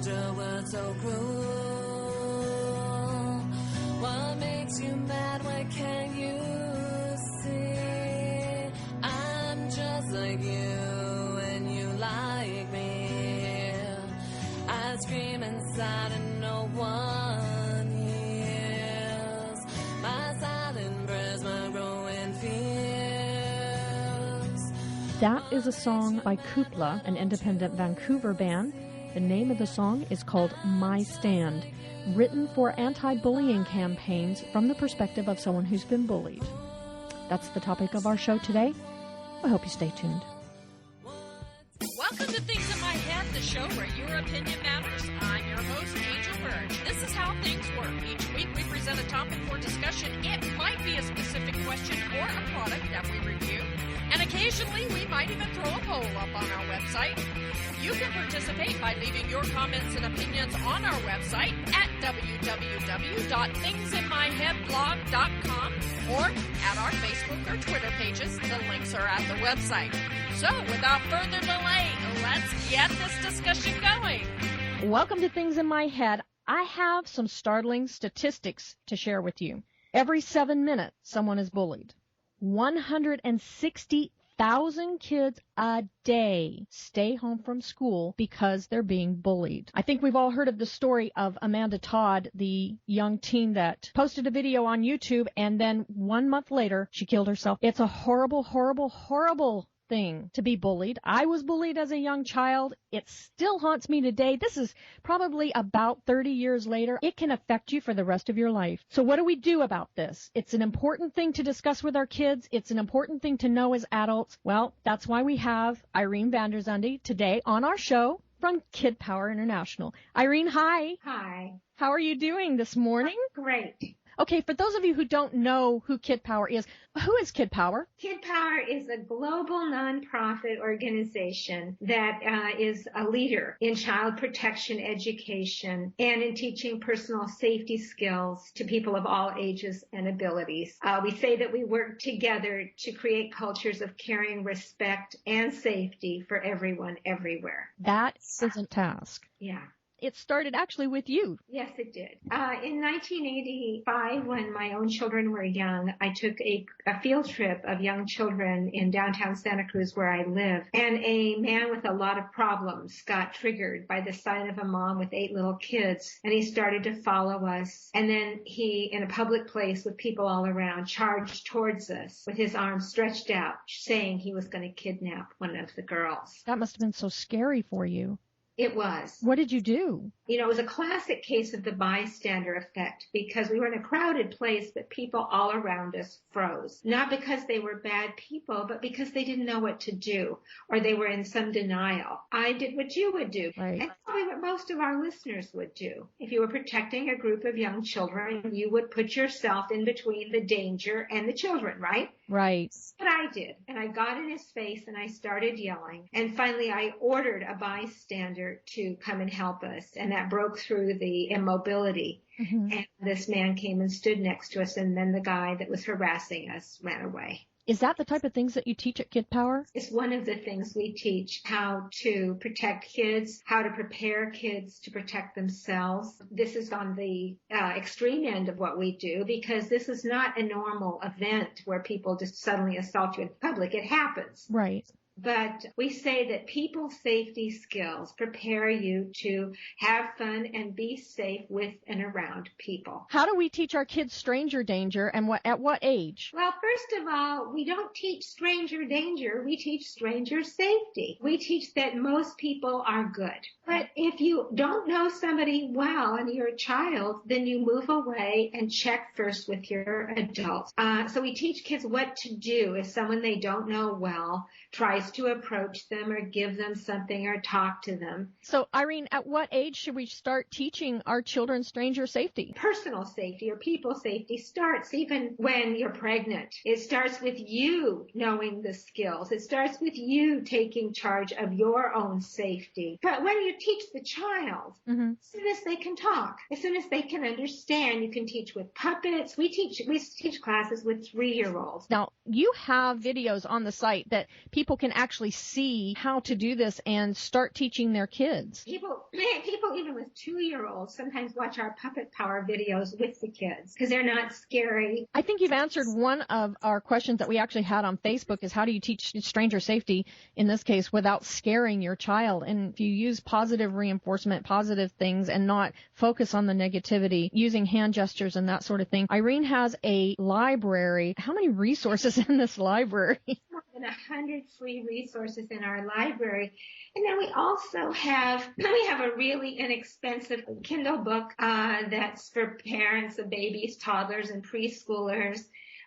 told your words so cruel? What makes you mad? What can you see? I'm just like you and you like me. I scream inside and no one hears my silent prayers, my growing fears. That is a song by Kupla, an independent Vancouver band. The name of the song is called My Stand, written for anti-bullying campaigns from the perspective of someone who's been bullied. That's the topic of our show today. I hope you stay tuned. Welcome to Things in My Head, the show where your opinion matters. I'm your host, Angel Birch. This is how things work. Each week we present a topic for discussion. It might be a specific question or a product that we review. And occasionally we might even throw a poll up on our website. You can participate by leaving your comments and opinions on our website at www.thingsinmyheadblog.com or at our Facebook or Twitter pages. The links are at the website. So, without further delay, let's get this discussion going. Welcome to Things in My Head. I have some startling statistics to share with you. Every 7 minutes, someone is bullied. 160,000 kids a day stay home from school because they're being bullied. I think we've all heard of the story of Amanda Todd, the young teen that posted a video on YouTube, and then 1 month later, she killed herself. It's a horrible, horrible, horrible thing to be bullied. I was bullied as a young child. It still haunts me today. This is probably about 30 years later. It can affect you for the rest of your life. So what do we do about this? It's an important thing to discuss with our kids. It's an important thing to know as adults. Well, that's why we have Irene Zande today on our show from KidPower International. Irene, hi. Hi. How are you doing this morning? Great. Okay, for those of you who don't know who KidPower is, who is KidPower? KidPower is a global nonprofit organization that is a leader in child protection education and in teaching personal safety skills to people of all ages and abilities. We say that we work together to create cultures of caring, respect, and safety for everyone, everywhere. That is a task. Yeah. It started actually with you. Yes, it did. In 1985, when my own children were young, I took a field trip of young children in downtown Santa Cruz where I live. And a man with a lot of problems got triggered by the sight of a mom with 8 little kids. And he started to follow us. And then he, in a public place with people all around, charged towards us with his arms stretched out, saying he was going to kidnap one of the girls. That must have been so scary for you. It was. What did you do? You know, it was a classic case of the bystander effect because we were in a crowded place, but people all around us froze. Not because they were bad people, but because they didn't know what to do or they were in some denial. I did what you would do. Right. And probably what most of our listeners would do. If you were protecting a group of young children, you would put yourself in between the danger and the children, right? Right. That's what I did. And I got in his face and I started yelling. And finally I ordered a bystander to come and help us. And that broke through the immobility. Mm-hmm. And this man came and stood next to us. And then the guy that was harassing us ran away. Is that the type of things that you teach at KidPower? It's one of the things we teach, how to protect kids, how to prepare kids to protect themselves. This is on the extreme end of what we do because this is not a normal event where people just suddenly assault you in public. It happens. Right. But we say that people safety skills prepare you to have fun and be safe with and around people. How do we teach our kids stranger danger and at what age? Well, first of all, we don't teach stranger danger. We teach stranger safety. We teach that most people are good. But if you don't know somebody well and you're a child, then you move away and check first with your adults. So we teach kids what to do if someone they don't know well tries to approach them or give them something or talk to them. So, Irene, at what age should we start teaching our children stranger safety? Personal safety or people safety starts even when you're pregnant. It starts with you knowing the skills. It starts with you taking charge of your own safety. But when you teach the child, as soon as they can talk, as soon as they can understand, you can teach with puppets. We teach classes with 3-year-olds. Now, you have videos on the site that people can actually see how to do this and start teaching their kids. People even with 2-year-olds sometimes watch our puppet power videos with the kids because they're not scary. I think you've answered one of our questions that we actually had on Facebook is how do you teach stranger safety in this case without scaring your child? And if you use positive reinforcement, positive things, and not focus on the negativity, using hand gestures and that sort of thing. Irene has a library. How many resources in this library? More than 100 free resources in our library. And then we also have a really inexpensive Kindle book that's for parents of babies, toddlers, and preschoolers.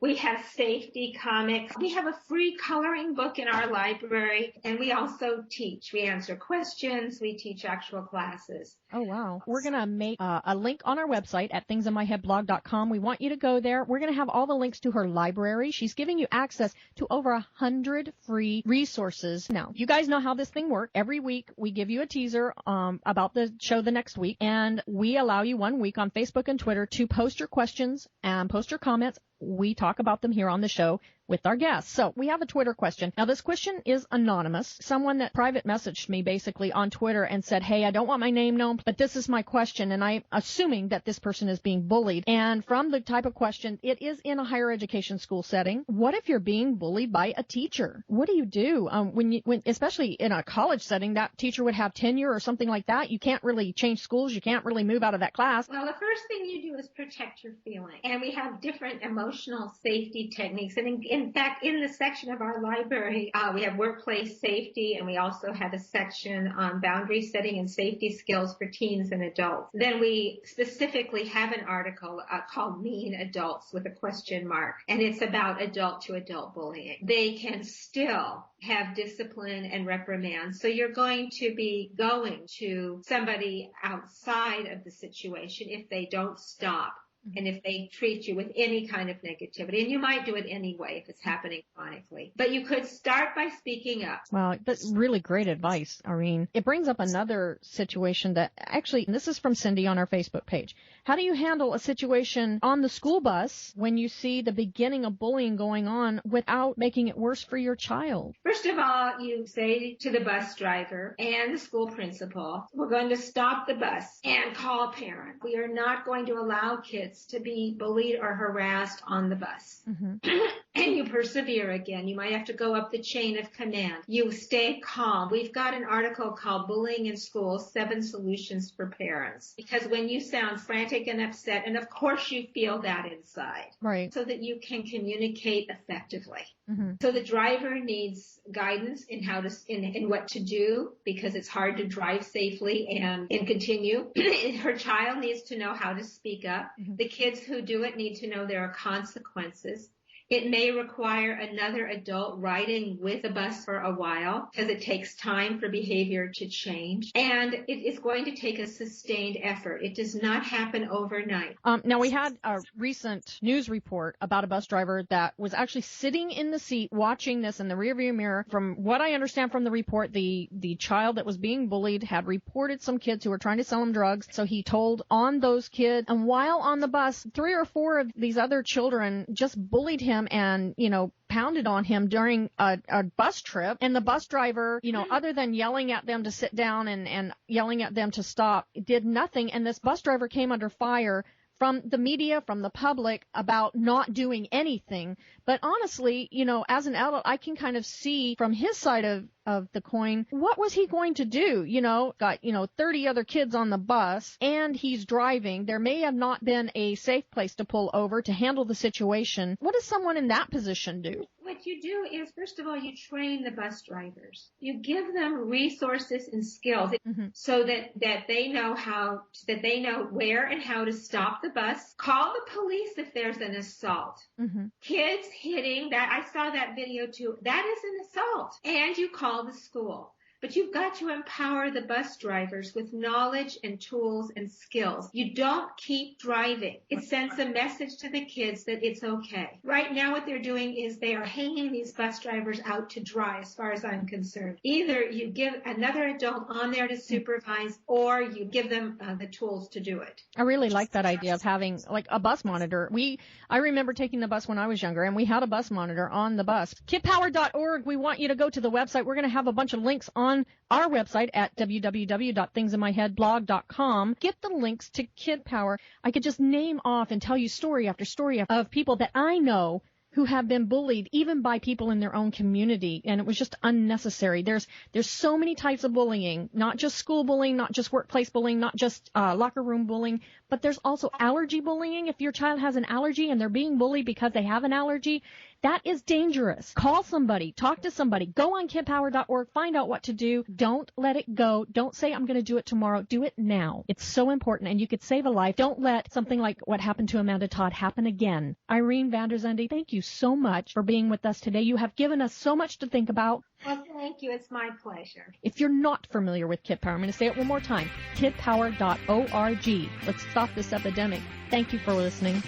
We have safety comics. We have a free coloring book in our library, and we also teach. We answer questions. We teach actual classes. Oh, wow. We're going to make a link on our website at thingsinmyheadblog.com. We want you to go there. We're going to have all the links to her library. She's giving you access to over 100 free resources. Now, you guys know how this thing works. Every week, we give you a teaser about the show the next week, and we allow you 1 week on Facebook and Twitter to post your questions and post your comments. We talk about them here on the show with our guests. So we have a Twitter question. Now, this question is anonymous. Someone that private messaged me basically on Twitter and said, hey, I don't want my name known, but this is my question. And I'm assuming that this person is being bullied. And from the type of question, it is in a higher education school setting. What if you're being bullied by a teacher? What do you do? When especially in a college setting, that teacher would have tenure or something like that. You can't really change schools. You can't really move out of that class. Well, the first thing you do is protect your feelings. And we have different emotional safety techniques. And in fact, in the section of our library, we have workplace safety, and we also have a section on boundary setting and safety skills for teens and adults. Then we specifically have an article called Mean Adults with a question mark, and it's about adult-to-adult bullying. They can still have discipline and reprimand. So you're going to be going to somebody outside of the situation if they don't stop. And if they treat you with any kind of negativity, and you might do it anyway if it's happening chronically, but you could start by speaking up. Wow, that's really great advice, Irene. It brings up another situation that actually, this is from Cindy on our Facebook page. How do you handle a situation on the school bus when you see the beginning of bullying going on without making it worse for your child? First of all, you say to the bus driver and the school principal, we're going to stop the bus and call a parent. We are not going to allow kids to be bullied or harassed on the bus. Mm-hmm. And you persevere again. You might have to go up the chain of command. You stay calm. We've got an article called Bullying in Schools, 7 Solutions for Parents. Because when you sound frantic and upset, and of course you feel that inside, right, so that you can communicate effectively. Mm-hmm. So the driver needs guidance in how to, in what to do, because it's hard to drive safely and continue. Her child needs to know how to speak up. Mm-hmm. The kids who do it need to know there are consequences. It may require another adult riding with the bus for a while because it takes time for behavior to change. And it is going to take a sustained effort. It does not happen overnight. Now, we had a recent news report about a bus driver that was actually sitting in the seat watching this in the rearview mirror. From what I understand from the report, the child that was being bullied had reported some kids who were trying to sell him drugs. So he told on those kids. And while on the bus, 3 or 4 of these other children just bullied him and, pounded on him during a bus trip. And the bus driver, other than yelling at them to sit down and yelling at them to stop, did nothing. And this bus driver came under fire from the media, from the public, about not doing anything. But honestly, as an adult, I can kind of see from his side of the coin, what was he going to do? Got, 30 other kids on the bus, and he's driving. There may have not been a safe place to pull over to handle the situation. What does someone in that position do? What you do is, first of all, you train the bus drivers. You give them resources and skills so that they know where and how to stop the bus. Call the police if there's an assault. Mm-hmm. Kids hitting that, I saw that video too. That is an assault. And you call the school. But you've got to empower the bus drivers with knowledge and tools and skills. You don't keep driving. It sends a message to the kids that it's okay. Right now what they're doing is they are hanging these bus drivers out to dry, as far as I'm concerned. Either you give another adult on there to supervise, or you give them the tools to do it. I really like that idea of having like a bus monitor. I remember taking the bus when I was younger, and we had a bus monitor on the bus. KidPower.org, we want you to go to the website. We're going to have a bunch of links on our website at www.thingsinmyheadblog.com. Get the links to KidPower. I could just name off and tell you story after story of people that I know who have been bullied even by people in their own community, and it was just unnecessary. There's so many types of bullying, not just school bullying, not just workplace bullying, not just locker room bullying, but there's also allergy bullying. If your child has an allergy and they're being bullied because they have an allergy, that is dangerous. Call somebody, talk to somebody, go on KidPower.org, find out what to do. Don't let it go. Don't say, I'm going to do it tomorrow. Do it now. It's so important, and you could save a life. Don't let something like what happened to Amanda Todd happen again. Irene Zande, thank you so much for being with us today. You have given us so much to think about. Well, thank you. It's my pleasure. If you're not familiar with KidPower, I'm going to say it one more time, KidPower.org. Let's stop this epidemic. Thank you for listening.